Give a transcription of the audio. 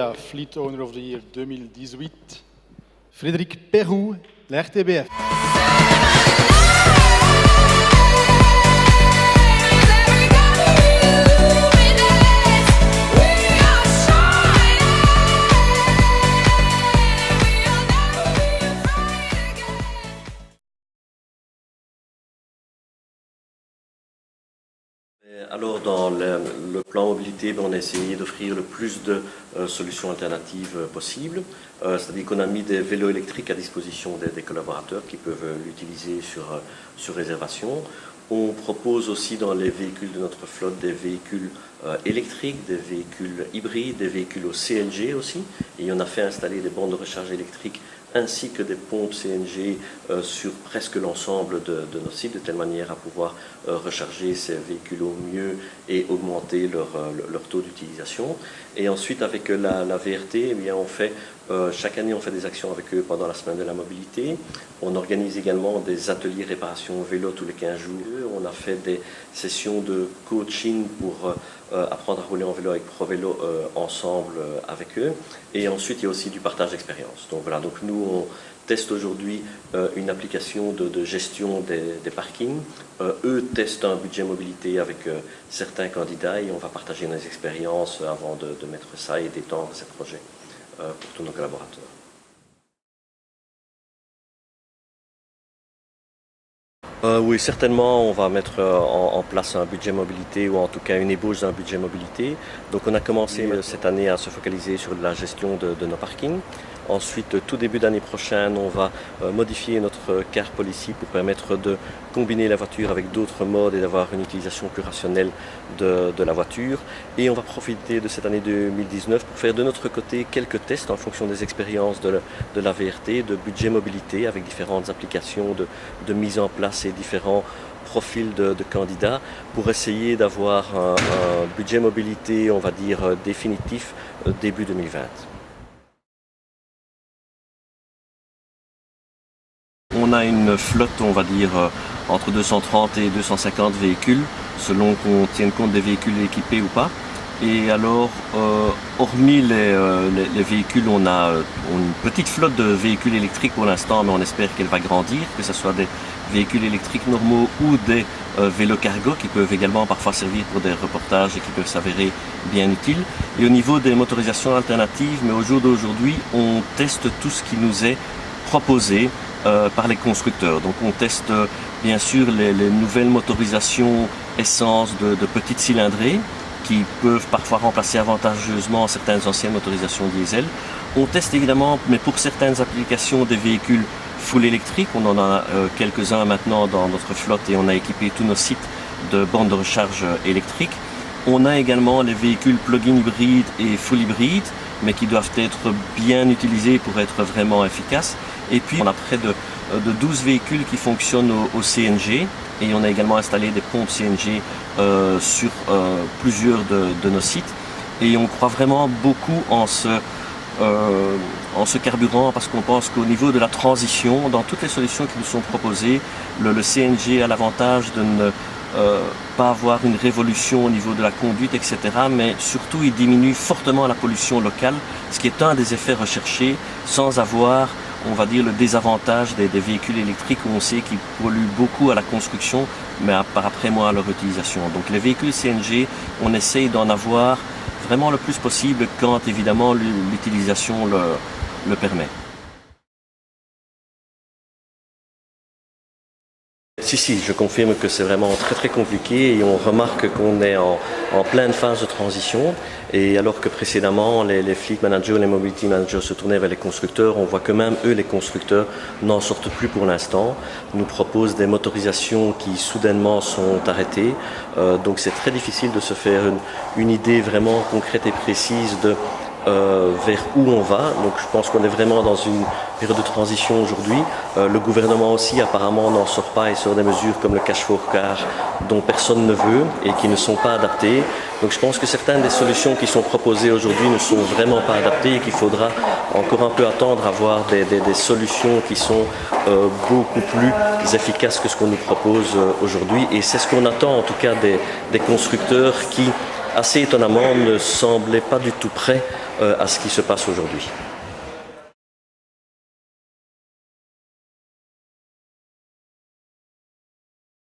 à Fleet Owner of the Year 2018, Frédéric Perroux, la RTBF. Alors, dans le plan mobilité, on a essayé d'offrir le plus de solutions alternatives possibles. C'est-à-dire qu'on a mis des vélos électriques à disposition des collaborateurs qui peuvent l'utiliser sur réservation. On propose aussi dans les véhicules de notre flotte des véhicules électriques, des véhicules hybrides, des véhicules au CNG aussi. Et on a fait installer des bornes de recharge électrique ainsi que des pompes CNG sur presque l'ensemble de nos sites, de telle manière à pouvoir recharger ces véhicules au mieux et augmenter leur taux d'utilisation. Et ensuite, avec la VRT, eh bien, chaque année, on fait des actions avec eux pendant la semaine de la mobilité. On organise également des ateliers réparation vélo tous les 15 jours. On a fait des sessions de coaching pour apprendre à rouler en vélo avec ProVélo ensemble avec eux. Et ensuite, il y a aussi du partage d'expérience. Donc voilà, donc nous, on teste aujourd'hui une application de gestion des parkings. Eux testent un budget mobilité avec certains candidats et on va partager nos expériences avant de mettre ça et d'étendre ces projets pour tous nos collaborateurs. Oui, certainement, on va mettre en place un budget mobilité ou en tout cas une ébauche d'un budget mobilité. Donc on a commencé cette année à se focaliser sur la gestion de nos parkings. Ensuite, tout début d'année prochaine, on va modifier notre car policy pour permettre de combiner la voiture avec d'autres modes et d'avoir une utilisation plus rationnelle de la voiture. Et on va profiter de cette année 2019 pour faire de notre côté quelques tests en fonction des expériences de la VRT, de budget mobilité avec différentes applications de mise en place et différents profils de candidats pour essayer d'avoir un budget mobilité, on va dire, définitif début 2020. On a une flotte, on va dire, entre 230 et 250 véhicules, selon qu'on tienne compte des véhicules équipés ou pas. Et alors, hormis les véhicules, on a une petite flotte de véhicules électriques pour l'instant, mais on espère qu'elle va grandir, que ce soit des véhicules électriques normaux ou des vélos cargo qui peuvent également parfois servir pour des reportages et qui peuvent s'avérer bien utiles. Et au niveau des motorisations alternatives, mais au jour d'aujourd'hui, on teste tout ce qui nous est proposé par les constructeurs. Donc on teste bien sûr les nouvelles motorisations essence de petites cylindrées qui peuvent parfois remplacer avantageusement certaines anciennes motorisations diesel. On teste évidemment, mais pour certaines applications, des véhicules full électriques. On en a quelques-uns maintenant dans notre flotte et on a équipé tous nos sites de bornes de recharge électriques. On a également les véhicules plug-in hybrides et full hybrides, mais qui doivent être bien utilisés pour être vraiment efficaces. Et puis on a près de 12 véhicules qui fonctionnent au CNG et on a également installé des pompes CNG sur plusieurs de nos sites. Et on croit vraiment beaucoup en ce carburant parce qu'on pense qu'au niveau de la transition, dans toutes les solutions qui nous sont proposées, le CNG a l'avantage de ne pas avoir une révolution au niveau de la conduite, etc. Mais surtout, il diminue fortement la pollution locale, ce qui est un des effets recherchés, sans avoir, on va dire, le désavantage des véhicules électriques où on sait qu'ils polluent beaucoup à la construction, mais par après moins à leur utilisation. Donc les véhicules CNG, on essaye d'en avoir vraiment le plus possible quand évidemment l'utilisation le permet. Si, je confirme que c'est vraiment très très compliqué et on remarque qu'on est en pleine phase de transition et alors que précédemment les fleet managers, les mobility managers se tournaient vers les constructeurs, on voit que même eux, les constructeurs, n'en sortent plus pour l'instant, nous proposent des motorisations qui soudainement sont arrêtées, donc c'est très difficile de se faire une idée vraiment concrète et précise de vers où on va. Donc je pense qu'on est vraiment dans une période de transition aujourd'hui. Le gouvernement aussi apparemment n'en sort pas et sort des mesures comme le cash for car dont personne ne veut et qui ne sont pas adaptées. Donc je pense que certaines des solutions qui sont proposées aujourd'hui ne sont vraiment pas adaptées et qu'il faudra encore un peu attendre à voir des solutions qui sont beaucoup plus efficaces que ce qu'on nous propose aujourd'hui. Et c'est ce qu'on attend en tout cas des constructeurs qui assez étonnamment, ne semblait pas du tout prêt à ce qui se passe aujourd'hui.